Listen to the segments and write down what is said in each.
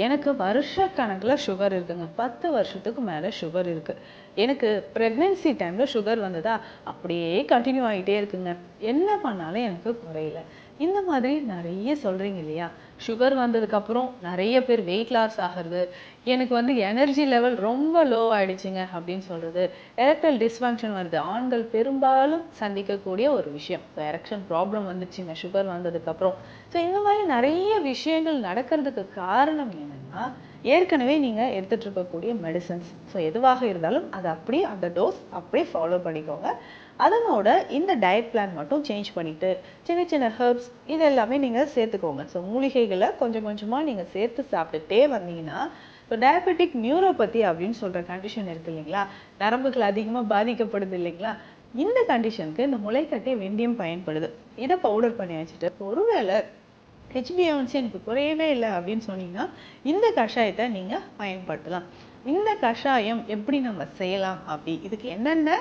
எனக்கு வருஷக்கணக்கில் சுகர் இருக்குங்க. 10 வருஷத்துக்கு மேலே சுகர் இருக்குது. எனக்கு ப்ரெக்னென்சி டைமில் சுகர் வந்ததா அப்படியே கண்டினியூ ஆகிட்டே இருக்குங்க. என்ன பண்ணாலும் எனக்கு குறையல. இந்த மாதிரி நிறைய சொல்கிறீங்க இல்லையா? சுகர் வந்ததுக்கப்புறம் நிறைய பேர் வெயிட் லாஸ் ஆகிறது, எனக்கு வந்து எனர்ஜி லெவல் ரொம்ப லோ ஆகிடுச்சிங்க அப்படின்னு சொல்கிறது, எரெக்டல் டிஸ்ஃபங்க்ஷன் வருது, ஆண்கள் பெரும்பாலும் சந்திக்கக்கூடிய ஒரு விஷயம். ஸோ எரெக்ஷன் ப்ராப்ளம் வந்துச்சுங்க சுகர் வந்ததுக்கப்புறம். ஸோ இந்த மாதிரி நிறைய விஷயங்கள் நடக்கிறதுக்கு காரணம் என்னென்னா, ஏற்கனவே நீங்கள் எடுத்துகிட்டு இருக்கக்கூடிய மெடிசன்ஸ். ஸோ எதுவாக இருந்தாலும் அதை அப்படியே அந்த டோஸ் அப்படியே ஃபாலோ பண்ணிக்கோங்க. அதனோட இந்த டயட் பிளான் மட்டும் சேஞ்ச் பண்ணிவிட்டு சின்ன சின்ன ஹெர்ப்ஸ் இது எல்லாமே நீங்கள் சேர்த்துக்கோங்க. ஸோ மூலிகைகளை கொஞ்சம் கொஞ்சமாக நீங்கள் சேர்த்து சாப்பிட்டுட்டே வந்தீங்கன்னா, இப்போ டயபெட்டிக் நியூரோபதி அப்படின்னு சொல்கிற கண்டிஷன் இருக்குது இல்லைங்களா, நரம்புகள் அதிகமாக பாதிக்கப்படுது இல்லைங்களா, இந்த கண்டிஷனுக்கு இந்த முளைக்கட்டை வெந்தயம் பயன்படுது. இதை பவுடர் பண்ணி வச்சுட்டு ஒருவேளை ஹெச்பிஏஒன்சி எனக்கு குறையவே இல்லை அப்படின்னு சொன்னீங்கன்னா இந்த கஷாயத்தை நீங்கள் பயன்படுத்தலாம். இந்த கஷாயம் எப்படி நம்ம செய்யலாம், அப்படி இதுக்கு என்னென்ன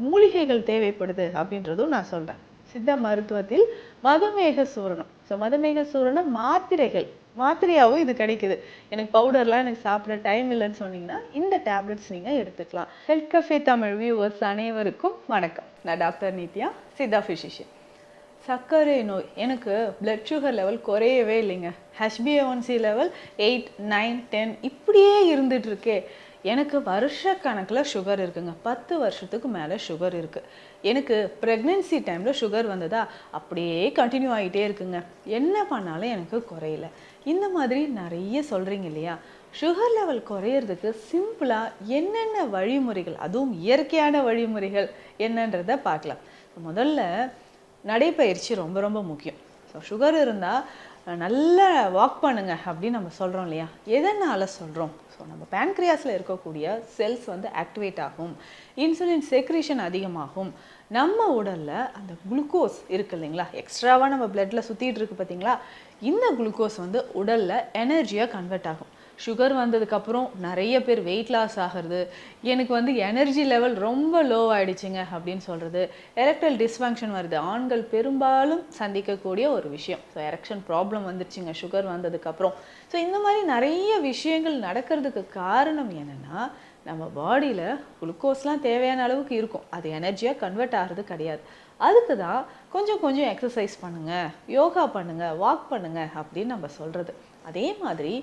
மூலிகைகள் தேவைப்படுது அப்படின்றதும் நான் சொல்கிறேன். சித்த மருத்துவத்தில் மதுமேக சூரணம். ஸோ மதுமேக சூரணம் மாத்திரையாகவும் இது கிடைக்குது. எனக்கு பவுடர்லாம் எனக்கு சாப்பிட டைம் இல்லைன்னு சொன்னீங்கன்னா இந்த டேப்லெட்ஸ் நீங்கள் எடுத்துக்கலாம். ஹெல்த் கஃபே தமிழ் வியூவர்ஸ் அனைவருக்கும் வணக்கம். நான் டாக்டர் நித்யா, சித்தா ஃபிசிஷியன். சர்க்கரை நோய், எனக்கு பிளட் சுகர் லெவல் குறையவே இல்லைங்க. ஹெச்பிஏஒன்சி லெவல் 8, 9, 10 இப்படியே இருந்துட்டு இருக்கே. எனக்கு வருஷக்கணக்கில் சுகர் இருக்குங்க. 10 வருஷத்துக்கு மேலே சுகர் இருக்குது. எனக்கு ப்ரெக்னென்சி டைமில் சுகர் வந்ததா அப்படியே கண்டினியூ ஆகிட்டே இருக்குங்க. என்ன பண்ணாலும் எனக்கு குறையல. இந்த மாதிரி நிறைய சொல்கிறீங்க இல்லையா? சுகர் லெவல் குறையிறதுக்கு சிம்பிளாக என்னென்ன வழிமுறைகள், அதுவும் இயற்கையான வழிமுறைகள் என்னன்றதை பார்க்கலாம். முதல்ல நடைப்பயிற்சி ரொம்ப ரொம்ப முக்கியம். ஸோ சுகர் இருந்தால் நல்லா வாக் பண்ணுங்க அப்படின்னு நம்ம சொல்கிறோம் இல்லையா? எதனால் சொல்கிறோம்? ஸோ நம்ம பேன்க்ரியாஸில் இருக்கக்கூடிய செல்ஸ் வந்து ஆக்டிவேட் ஆகும், இன்சுலின் செக்ரீஷன் அதிகமாகும், நம்ம உடலில் அந்த குளுக்கோஸ் இருக்குது இல்லைங்களா, எக்ஸ்ட்ராவாக நம்ம பிளட்டில் சுற்றிட்டு இருக்கு பார்த்தீங்களா, இந்த குளுக்கோஸ் வந்து உடலில் எனர்ஜியாக கன்வெர்ட் ஆகும். சுகர் வந்ததுக்கப்புறம் நிறைய பேர் வெயிட் லாஸ் ஆகிறது, எனக்கு வந்து எனர்ஜி லெவல் ரொம்ப லோ ஆகிடுச்சிங்க அப்படின்னு சொல்கிறது, எரெக்டல் டிஸ்ஃபங்க்ஷன் வருது, ஆண்கள் பெரும்பாலும் சந்திக்கக்கூடிய ஒரு விஷயம். ஸோ எரெக்ஷன் ப்ராப்ளம் வந்துருச்சுங்க சுகர் வந்ததுக்கப்புறம். ஸோ இந்த மாதிரி நிறைய விஷயங்கள் நடக்கிறதுக்கு காரணம் என்னென்னா, நம்ம பாடியில் குளுக்கோஸ்லாம் தேவையான அளவுக்கு இருக்கும், அது எனர்ஜியாக கன்வெர்ட் ஆகிறது கிடையாது. அதுக்கு தான் கொஞ்சம் கொஞ்சம் எக்ஸசைஸ் பண்ணுங்கள், யோகா பண்ணுங்கள், வாக் பண்ணுங்கள் அப்படின்னு நம்ம சொல்கிறது. அதே மாதிரி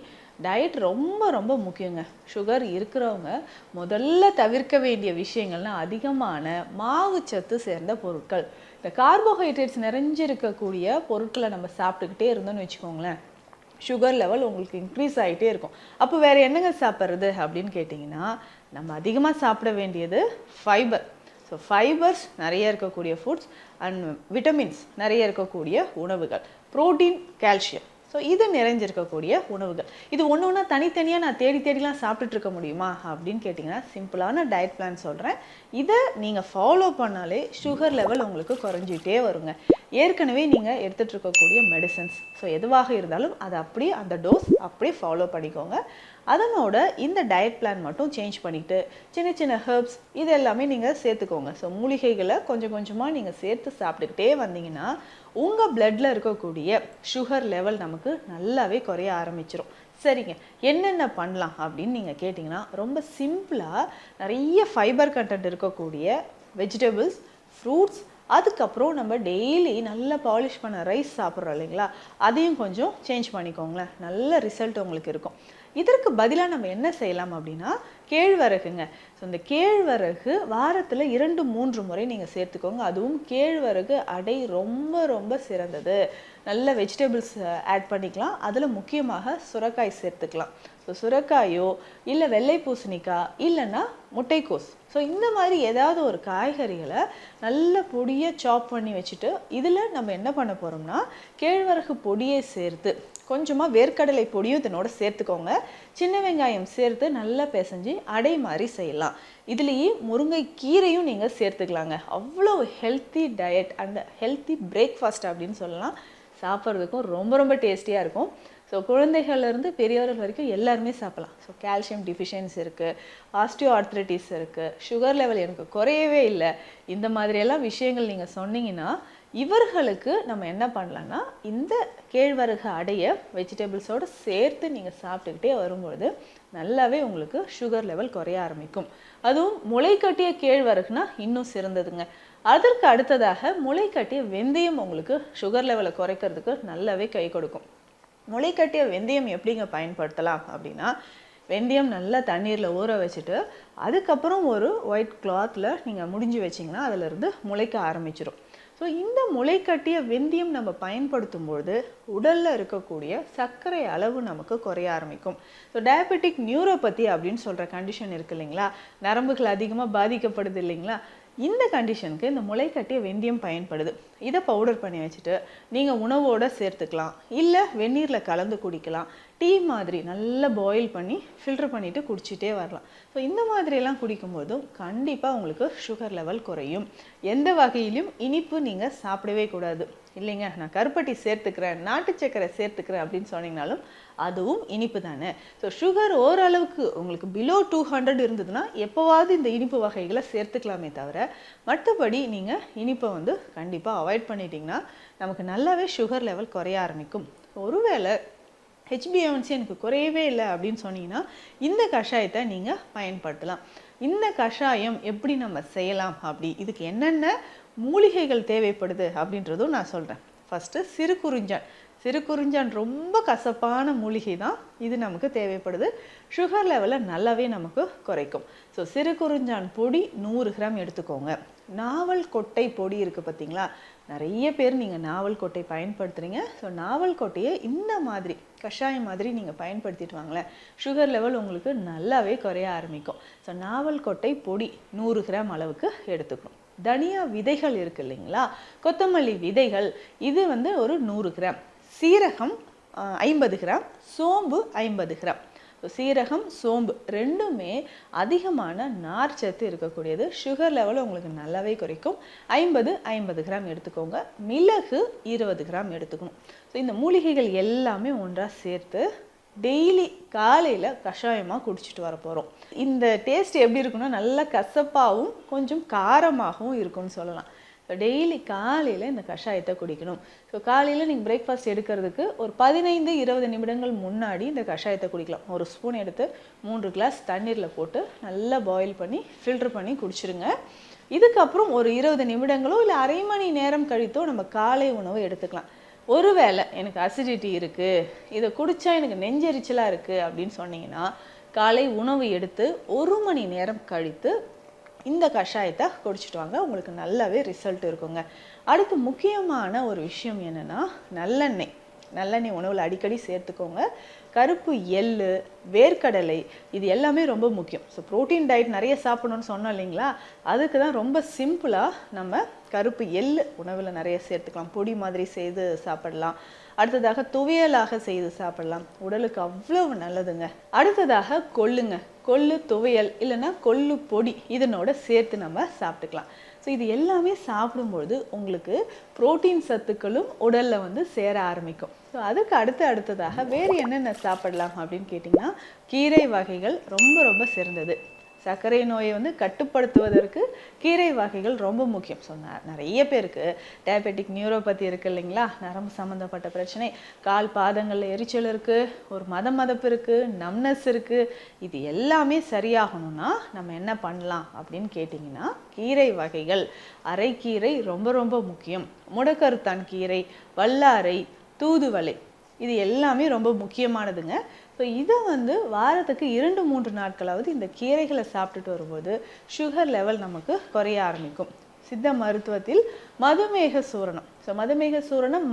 டயட் ரொம்ப ரொம்ப முக்கியங்க. சுகர் இருக்கிறவங்க முதல்ல தவிர்க்க வேண்டிய விஷயங்கள்னால் அதிகமான மாவுச்சத்து சேர்ந்த பொருட்கள், இந்த கார்போஹைட்ரேட்ஸ் நிறைஞ்சிருக்கக்கூடிய பொருட்களை நம்ம சாப்பிட்டுக்கிட்டே இருந்தோம்னு வச்சுக்கோங்களேன், சுகர் லெவல் உங்களுக்கு இன்க்ரீஸ் ஆகிட்டே இருக்கும். அப்போ வேறு என்னங்க சாப்பிட்றது அப்படின்னு கேட்டிங்கன்னா, நம்ம அதிகமாக சாப்பிட வேண்டியது ஃபைபர். ஸோ ஃபைபர்ஸ் நிறைய இருக்கக்கூடிய ஃபுட்ஸ் அண்ட் விட்டமின்ஸ் நிறைய இருக்கக்கூடிய உணவுகள், ப்ரோட்டீன், கால்சியம், ஸோ இது நிறைஞ்சிருக்கக்கூடிய உணவுகள். இது ஒன்று ஒன்றா தனித்தனியாக நான் தேடிலாம் சாப்பிட்டுட்டு இருக்க முடியுமா அப்படின்னு கேட்டிங்கன்னா, சிம்பிளான டயட் பிளான் சொல்கிறேன். இதை நீங்கள் ஃபாலோ பண்ணாலே சுகர் லெவல் உங்களுக்கு குறைஞ்சிட்டே வருங்க. ஏற்கனவே நீங்கள் எடுத்துகிட்டு இருக்கக்கூடிய மெடிசன்ஸ், ஸோ எதுவாக இருந்தாலும் அதை அப்படியே அந்த டோஸ் அப்படியே ஃபாலோ பண்ணிக்கோங்க. அதனோட இந்த டயட் பிளான் மட்டும் சேஞ்ச் பண்ணிவிட்டு சின்ன சின்ன ஹெர்ப்ஸ் இது எல்லாமே நீங்கள் சேர்த்துக்கோங்க. ஸோ மூலிகைகளை கொஞ்சம் கொஞ்சமாக நீங்கள் சேர்த்து சாப்பிட்டுக்கிட்டே வந்தீங்கன்னா உங்கள் பிளட்டில் இருக்கக்கூடிய சுகர் லெவல் நமக்கு நல்லாவே குறைய ஆரம்பிச்சிடும். சரிங்க, என்னென்ன பண்ணலாம் அப்படின்னு நீங்கள் கேட்டிங்கன்னா, ரொம்ப சிம்பிளாக நிறைய ஃபைபர் கண்டென்ட் இருக்கக்கூடிய வெஜிடபிள்ஸ், ஃப்ரூட்ஸ், அதுக்கப்புறம் நம்ம டெய்லி நல்லா பாலிஷ் பண்ண ரைஸ் சாப்பிட்றோம் இல்லைங்களா, அதையும் கொஞ்சம் சேஞ்ச் பண்ணிக்கோங்களேன், நல்ல ரிசல்ட் உங்களுக்கு இருக்கும். இதற்கு பதிலாக நம்ம என்ன செய்யலாம் அப்படின்னா, கேழ்வரகுங்க. ஸோ இந்த கேழ்வரகு வாரத்தில் 2-3 முறை நீங்கள் சேர்த்துக்கோங்க. அதுவும் கேழ்வரகு அடை ரொம்ப ரொம்ப சிறந்தது. நல்ல வெஜிடபிள்ஸ் ஆட் பண்ணிக்கலாம். அதில் முக்கியமாக சுரைக்காய் சேர்த்துக்கலாம். ஸோ சுரைக்காயோ இல்லை வெள்ளை பூசணிக்காய் இல்லைன்னா முட்டைக்கோஸ், ஸோ இந்த மாதிரி ஏதாவது ஒரு காய்கறிகளை நல்ல பொடியை சாப் பண்ணி வச்சுட்டு இதில் நம்ம என்ன பண்ண போகிறோம்னா, கேழ்வரகு பொடியை சேர்த்து கொஞ்சமாக வேர்க்கடலை பொடியும் இதனோட சேர்த்துக்கோங்க. சின்ன வெங்காயம் சேர்த்து நல்லா பிசைஞ்சு அடை மாதிரி செய்யலாம். இதுலேயே முருங்கை கீரையும் நீங்கள் சேர்த்துக்கலாங்க. அவ்வளோ healthy diet and healthy breakfast அப்படின்னு சொல்லலாம். சாப்பிட்றதுக்கும் ரொம்ப ரொம்ப டேஸ்டியாக இருக்கும். ஸோ குழந்தைகள்லேருந்து பெரியவர்கள் வரைக்கும் எல்லாருமே சாப்பிடலாம். ஸோ கால்சியம் டிஃபிஷியன்சி இருக்குது, ஆஸ்டியோ ஆர்த்ரைட்டிஸ் இருக்குது, சுகர் லெவல் எனக்கு குறையவே இல்லை, இந்த மாதிரியெல்லாம் விஷயங்கள் நீங்கள் சொன்னீங்கன்னா இவர்களுக்கு நம்ம என்ன பண்ணலாம்னா இந்த கேழ்வரகு அடைய வெஜிடபிள்ஸோடு சேர்த்து நீங்கள் சாப்பிட்டுக்கிட்டே வரும்பொழுது நல்லாவே உங்களுக்கு சுகர் லெவல் குறைய ஆரம்பிக்கும். அதுவும் முளைக்கட்டிய கேழ்வரகுனா இன்னும் சிறந்ததுங்க. அதற்கு அடுத்ததாக முளைக்கட்டிய வெந்தயம் உங்களுக்கு சுகர் லெவலை குறைக்கிறதுக்கு நல்லாவே கை கொடுக்கும். முளைக்கட்டிய வெந்தயம் எப்படிங்க பயன்படுத்தலாம் அப்படின்னா, வெந்தயம் நல்லா தண்ணீரில் ஊற வச்சுட்டு அதுக்கப்புறம் ஒரு ஒயிட் கிளாத்தில் நீங்கள் முடிஞ்சு வச்சிங்கன்னா அதிலிருந்து முளைக்க ஆரம்பிச்சிடும். ஸோ இந்த முளைக்கட்டிய வெந்தயம் நம்ம பயன்படுத்தும்பொழுது உடலில் இருக்கக்கூடிய சர்க்கரை அளவு நமக்கு குறைய ஆரம்பிக்கும். ஸோ டயபெட்டிக் நியூரோபதி அப்படின்னு சொல்கிற கண்டிஷன் இருக்குது இல்லைங்களா, நரம்புகள் அதிகமாக பாதிக்கப்படுது இல்லைங்களா, இந்த கண்டிஷனுக்கு இந்த முளைக்கட்டிய வெந்தயம் பயன்படுது. இதை பவுடர் பண்ணி வச்சுட்டு நீங்கள் உணவோடு சேர்த்துக்கலாம், இல்லை வெந்நீரில் கலந்து குடிக்கலாம். டீ மாதிரி நல்லா பாயில் பண்ணி ஃபில்டர் பண்ணிவிட்டு குடிச்சிட்டே வரலாம். ஸோ இந்த மாதிரியெல்லாம் குடிக்கும்போதும் கண்டிப்பாக உங்களுக்கு சுகர் லெவல் குறையும். எந்த வகையிலும் இனிப்பு நீங்கள் சாப்பிடவே கூடாது. இல்லைங்க நான் கருப்பட்டி சேர்த்துக்கிறேன், நாட்டு சர்க்கரை சேர்த்துக்கிறேன் அப்படின்னு சொன்னீங்கனாலும் அதுவும் இனிப்பு தானே. ஸோ சுகர் ஓரளவுக்கு உங்களுக்கு பிலோ 200 இருந்ததுன்னா எப்போவாவது இந்த இனிப்பு வகைகளை சேர்த்துக்கலாமே தவிர, மற்றபடி நீங்கள் இனிப்பை கண்டிப்பாக அவாய்ட் பண்ணிட்டீங்கன்னா நமக்கு நல்லாவே சுகர் லெவல் குறைய ஆரம்பிக்கும். ஒருவேளை HbA1c எனக்கு குறையவே இல்லை அப்படின்னு சொன்னீங்கன்னா இந்த கஷாயத்தை நீங்கள் பயன்படுத்தலாம். இந்த கஷாயம் எப்படி நம்ம செய்யலாம், அப்படி இதுக்கு என்னென்ன மூலிகைகள் தேவைப்படுது அப்படின்றதும் நான் சொல்கிறேன். ஃபஸ்ட்டு சிறுகுறிஞ்சான். சிறுகுறிஞ்சான் ரொம்ப கசப்பான மூலிகை தான், இது நமக்கு தேவைப்படுது. சுகர் லெவலை நல்லாவே நமக்கு குறைக்கும். ஸோ சிறுகுறிஞ்சான் பொடி 100 கிராம் எடுத்துக்கோங்க. நாவல் கொட்டை பொடி இருக்குது பார்த்தீங்களா, நிறைய பேர் நீங்கள் நாவல் கொட்டை பயன்படுத்துகிறீங்க. ஸோ நாவல் கொட்டையை இந்த மாதிரி கஷாயம் மாதிரி நீங்கள் பயன்படுத்திட்டு வாங்களேன், சுகர் லெவல் உங்களுக்கு நல்லாவே குறைய ஆரம்பிக்கும். ஸோ நாவல் கொட்டை பொடி 100 கிராம் அளவுக்கு எடுத்துக்கணும். தனியா விதைகள் இருக்கு இல்லைங்களா, கொத்தமல்லி விதைகள், இது ஒரு 100 கிராம். சீரகம் 50 கிராம், சோம்பு 50 கிராம். சீரகம் சோம்பு ரெண்டுமே அதிகமான நார்ச்சத்து இருக்கக்கூடியது, சுகர் லெவலை உங்களுக்கு நல்லாவே குறைக்கும். 50 கிராம் எடுத்துக்கோங்க. மிளகு 20 கிராம் எடுத்துக்கணும். ஸோ இந்த மூலிகைகள் எல்லாமே ஒன்றாக சேர்த்து டெய்லி காலையில் கஷாயமாக குடிச்சிட்டு வர போகிறோம். இந்த டேஸ்ட் எப்படி இருக்குன்னா நல்லா கசப்பாகவும் கொஞ்சம் காரமாகவும் இருக்கும்னு சொல்லலாம். ஸோ டெய்லி காலையில் இந்த கஷாயத்தை குடிக்கணும். ஸோ காலையில் நீங்கள் பிரேக்ஃபாஸ்ட் எடுக்கிறதுக்கு ஒரு 15-20 நிமிடங்கள் முன்னாடி இந்த கஷாயத்தை குடிக்கலாம். ஒரு ஸ்பூன் எடுத்து 3 கிளாஸ் தண்ணீரில் போட்டு நல்லா பாயில் பண்ணி ஃபில்டர் பண்ணி குடிச்சிருங்க. இதுக்கப்புறம் ஒரு 20 நிமிடங்களோ இல்லை அரை மணி நேரம் கழித்தோ நம்ம காலை உணவு எடுத்துக்கலாம். ஒருவேளை எனக்கு அசிடிட்டி இருக்குது, இதை குடித்தா எனக்கு நெஞ்செரிச்சலாக இருக்குது அப்படின்னு சொன்னீங்கன்னா காலை உணவு எடுத்து 1 மணி நேரம் கழித்து இந்த கஷாயத்தை குடிச்சிட்டு வாங்க, உங்களுக்கு நல்லாவே ரிசல்ட் இருக்குங்க. அடுத்து முக்கியமான ஒரு விஷயம் என்னென்னா நல்லெண்ணெய். நல்லெண்ணெய் உணவில் அடிக்கடி சேர்த்துக்கோங்க. கருப்பு எள்ளு, வேர்க்கடலை, இது எல்லாமே ரொம்ப முக்கியம். ஸோ ப்ரோட்டீன் டயட் நிறைய சாப்பிடணும்னு சொன்னோம் இல்லைங்களா, அதுக்கு தான் ரொம்ப சிம்பிளாக நம்ம கருப்பு எள்ளு உணவில் நிறைய சேர்த்துக்கலாம். பொடி மாதிரி செய்து சாப்பிடலாம். அடுத்ததாக துவையலாக செய்து சாப்பிடலாம், உடலுக்கு அவ்வளவு நல்லதுங்க. அடுத்ததாக கொள்ளுங்க, கொள்ளு துவையல் இல்லைன்னா கொள்ளு பொடி இதனோட சேர்த்து நம்ம சாப்பிட்டுக்கலாம். ஸோ இது எல்லாமே சாப்பிடும்பொழுது உங்களுக்கு புரோட்டீன் சத்துக்களும் உடலில் சேர ஆரம்பிக்கும். ஸோ அதுக்கு அடுத்ததாக வேறு என்னென்ன சாப்பிடலாம் அப்படின்னு கேட்டிங்கன்னா, கீரை வகைகள் ரொம்ப ரொம்ப சிறந்தது. சர்க்கரை நோயை கட்டுப்படுத்துவதற்கு கீரை வகைகள் ரொம்ப முக்கியம். ஸோ நிறைய பேருக்கு டயபெட்டிக் நியூரோபதி இருக்குது இல்லைங்களா, நரம்பு சம்மந்தப்பட்ட பிரச்சனை, கால் பாதங்களில் எரிச்சல் இருக்குது, ஒரு மதப்பு இருக்குது, நம்னஸ் இருக்குது. இது எல்லாமே சரியாகணும்னா நம்ம என்ன பண்ணலாம் அப்படின்னு கேட்டிங்கன்னா, கீரை வகைகள், அரைக்கீரை ரொம்ப ரொம்ப முக்கியம். முடக்கருத்தான் கீரை, வல்லாரை, தூதுவளை, இது எல்லாமே ரொம்ப முக்கியமானதுங்க. ஸோ இதை வாரத்துக்கு 2-3 நாட்களாவது இந்த கீரைகளை சாப்பிட்டுட்டு வரும்போது சுகர் லெவல் நமக்கு குறைய ஆரம்பிக்கும். சித்த மருத்துவத்தில் மதுமேக சூரணம், ஸோ மதுமேக சூரணம்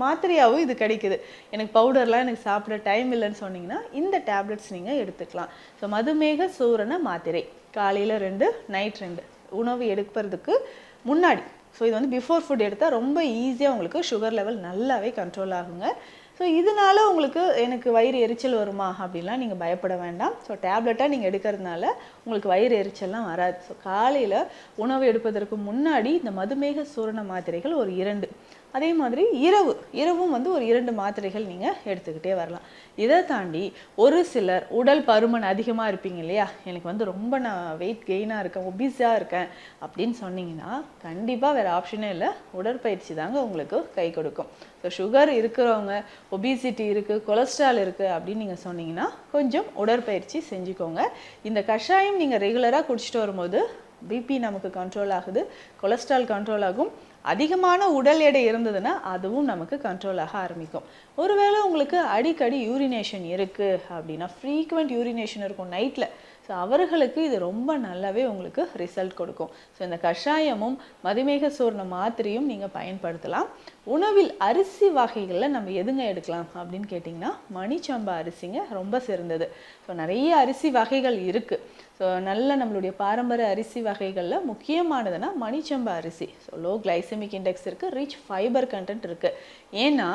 மாத்திரையாகவும் இது கிடைக்குது. எனக்கு பவுடர்லாம் எனக்கு சாப்பிட டைம் இல்லைன்னு சொன்னீங்கன்னா இந்த டேப்லெட்ஸ் நீங்கள் எடுத்துக்கலாம். ஸோ மதுமேக சூரண மாத்திரை காலையில் 2, நைட் 2 உணவு எடுக்கிறதுக்கு முன்னாடி. ஸோ இது பிஃபோர் ஃபுட் எடுத்தால் ரொம்ப ஈஸியாக உங்களுக்கு சுகர் லெவல் நல்லாவே கண்ட்ரோல் ஆகுங்க. ஸோ இதனால உங்களுக்கு எனக்கு வயிறு எரிச்சல் வருமா அப்படின்லாம் நீங்கள் பயப்பட வேண்டாம். ஸோ டேப்லெட்டாக நீங்கள் எடுக்கிறதுனால உங்களுக்கு வயிறு எரிச்சல்லாம் வராது. ஸோ காலையில் உணவு எடுப்பதற்கு முன்னாடி இந்த மதுமேக சூரண மாத்திரைகள் ஒரு 2, அதே மாதிரி இரவும் வந்து ஒரு 2 மாத்திரைகள் நீங்கள் எடுத்துக்கிட்டே வரலாம். இதை தாண்டி ஒரு சிலர் உடல் பருமன் அதிகமாக இருப்பீங்க இல்லையா, எனக்கு வந்து ரொம்ப நான் வெயிட் கெயினாக இருக்கேன், ஒபிஸாக இருக்கேன் அப்படின்னு சொன்னீங்கன்னா கண்டிப்பாக வேறு ஆப்ஷனே இல்லை, உடற்பயிற்சி தாங்க உங்களுக்கு கை கொடுக்கும். ஸோ சுகர் இருக்கிறவங்க, ஒபிசிட்டி இருக்குது, கொலஸ்ட்ரால் இருக்குது அப்படின்னு நீங்கள் சொன்னீங்கன்னா கொஞ்சம் உடற்பயிற்சி செஞ்சுக்கோங்க. இந்த கஷாயம் நீங்கள் ரெகுலராக குடிச்சிட்டு வரும்போது பிபி நமக்கு கண்ட்ரோல் ஆகுது, கொலஸ்ட்ரால் கண்ட்ரோல் ஆகும், அதிகமான உடல் எடை இருந்ததுன்னா அதுவும் நமக்கு கண்ட்ரோல் ஆக ஆரம்பிக்கும். ஒருவேளை உங்களுக்கு அடிக்கடி யூரினேஷன் இருக்குது அப்படின்னா, ஃப்ரீக்வெண்ட் யூரினேஷன் இருக்கும் நைட்டில், ஸோ அவர்களுக்கு இது ரொம்ப நல்லாவே உங்களுக்கு ரிசல்ட் கொடுக்கும். ஸோ இந்த கஷாயமும் மதுமேக சூர்ண மாத்திரையும் நீங்கள் பயன்படுத்தலாம். உணவில் அரிசி வகைகளில் நம்ம எதுங்க எடுக்கலாம் அப்படின்னு கேட்டிங்கன்னா, மணிச்சம்பா அரிசிங்க ரொம்ப சிறந்தது. ஸோ நிறைய அரிசி வகைகள் இருக்குது. ஸோ நல்ல நம்மளுடைய பாரம்பரிய அரிசி வகைகளில் முக்கியமானதுன்னா மணிச்சம்பா அரிசி. ஸோ லோ கிளைசமிக் இண்டெக்ஸ் இருக்குது, ரிச் ஃபைபர் கண்டென்ட் இருக்குது. ஏன்னா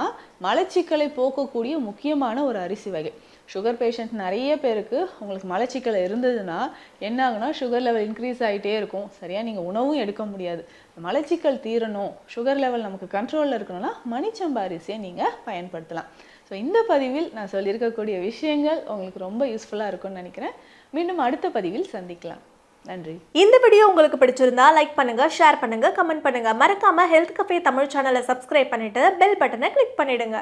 மலச்சிக்கலை போக்கக்கூடிய முக்கியமான ஒரு அரிசி வகை. சுகர் பேஷண்ட் நிறைய பேருக்கு உங்களுக்கு மலச்சிக்கல் இருந்ததுன்னா என்ன ஆகுனா, சுகர் லெவல் இன்க்ரீஸ் ஆகிட்டே இருக்கும், சரியாக நீங்கள் உணவும் எடுக்க முடியாது. மலச்சிக்கல் தீரணும், சுகர் லெவல் நமக்கு கண்ட்ரோலில் இருக்கணும்னா மணிச்சம்பா அரிசியை நீங்கள் பயன்படுத்தலாம். ஸோ இந்த பதிவில் நான் சொல்லியிருக்கக்கூடிய விஷயங்கள் உங்களுக்கு ரொம்ப யூஸ்ஃபுல்லாக இருக்கும்னு நினைக்கிறேன். மீண்டும் அடுத்த பதிவில் சந்திக்கலாம். நன்றி. இந்த வீடியோ உங்களுக்கு பிடிச்சிருந்தா லைக் பண்ணுங்க, ஷேர் பண்ணுங்க, கமெண்ட் பண்ணுங்க. மறக்காம ஹெல்த் கஃபே தமிழ் சேனலை சப்ஸ்கிரைப் பண்ணிட்டு பெல் பட்டனை கிளிக் பண்ணிடுங்க.